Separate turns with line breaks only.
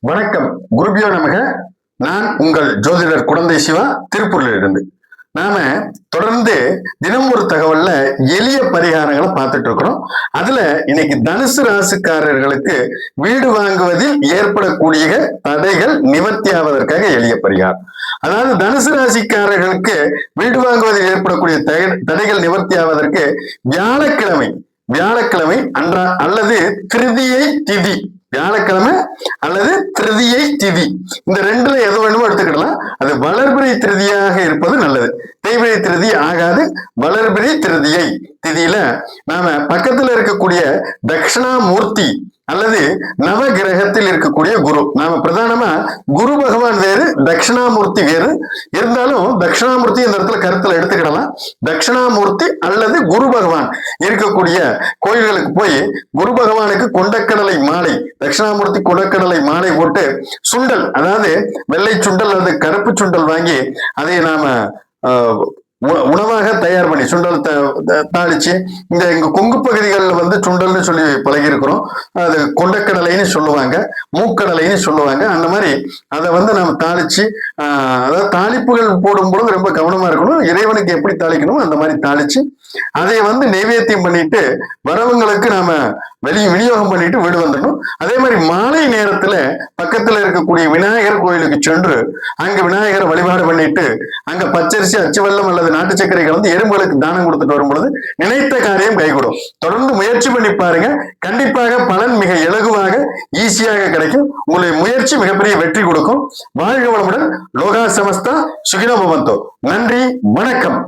வணக்கம். குருபியோ நமக. நான் உங்கள் ஜோதிடர் குழந்தை சிவா, திருப்பூர்ல இருந்து. நாம தொடர்ந்து தினம் ஒரு தகவல்ல எளிய பரிகாரங்களை பார்த்துட்டு இருக்கிறோம். அதுல இன்னைக்கு தனுசு ராசிக்காரர்களுக்கு வீடு வாங்குவதில் ஏற்படக்கூடிய தடைகள் நிவர்த்தி ஆவதற்காக எளிய பரிகாரம். அதாவது தனுசு ராசிக்காரர்களுக்கு வீடு வாங்குவதில் ஏற்படக்கூடிய தடைகள் நிவர்த்தி ஆவதற்கு வியாழக்கிழமை அல்லது திருதியை திதி, வியாழக்கிழமை அல்லது திருதியை திதி, இந்த ரெண்டுல எது வேணுமோ எடுத்துக்கிடலாம். அது வளர்பிறை திருதியாக இருப்பது நல்லது. தேய்பிறை திருதி ஆகாது. வளர்பிறை திருதியை திதியில நாம பக்கத்துல இருக்கக்கூடிய தட்சிணாமூர்த்தி அல்லது நவ கிரகத்தில் இருக்கக்கூடிய குரு, நாம பிரதானமா குரு பகவான் வேறு, தட்சிணாமூர்த்தி வேறு. இருந்தாலும் தட்சிணாமூர்த்தி இந்த இடத்துல கருத்துல எடுத்துக்கிடலாம். தட்சிணாமூர்த்தி அல்லது குரு பகவான் இருக்கக்கூடிய கோயில்களுக்கு போய் குரு பகவானுக்கு கொண்டக்கடலை மாலை, தட்சிணாமூர்த்தி கொண்டக்கடலை மாலை போட்டு சுண்டல், அதாவது வெள்ளை சுண்டல் அல்லது கருப்பு சுண்டல் வாங்கி அதை நாம உணவாக தயார் பண்ணி சுண்டல் தாளிச்சு, இங்க கொங்கு பகுதிகளில் சுண்டல்னு சொல்லி பழகி இருக்கிறோம். அது கொண்டக்கடலைன்னு சொல்லுவாங்க, மூக்கடலைன்னு சொல்லுவாங்க. அந்த மாதிரி அதை நம்ம தாளிச்சு, அதாவது தாளிப்புகள் போடும் பொழுது ரொம்ப கவனமா இருக்கணும். இறைவனுக்கு எப்படி தாளிக்கணும் அந்த மாதிரி தாளிச்சு அதை நைவேத்தியம் பண்ணிட்டு வரவங்களுக்கு நாம விநியோகம் பண்ணிட்டு வீடு வந்துடணும். அதே மாதிரி மாலை நேரத்துல பக்கத்துல இருக்கக்கூடிய விநாயகர் கோயிலுக்கு சென்று அங்க விநாயகரை வழிபாடு பண்ணிட்டு அங்க பச்சரிசி, அச்சு வெல்லம் அல்லது நாட்டு சர்க்கரை கலந்து எறும்புகளுக்கு தானம் கொடுத்துட்டு வரும் பொழுது நினைத்த காரியம் கைகூடும். தொடர்ந்து முயற்சி பண்ணி பாருங்க. கண்டிப்பாக பலன் மிக இலகுவாக ஈஸியாக கிடைக்கும். உங்களுடைய முயற்சி மிகப்பெரிய வெற்றி கொடுக்கும். வாழ்க வளமுடன். லோகா சமஸ்தா சுகினோ பவந்தோ. நன்றி, வணக்கம்.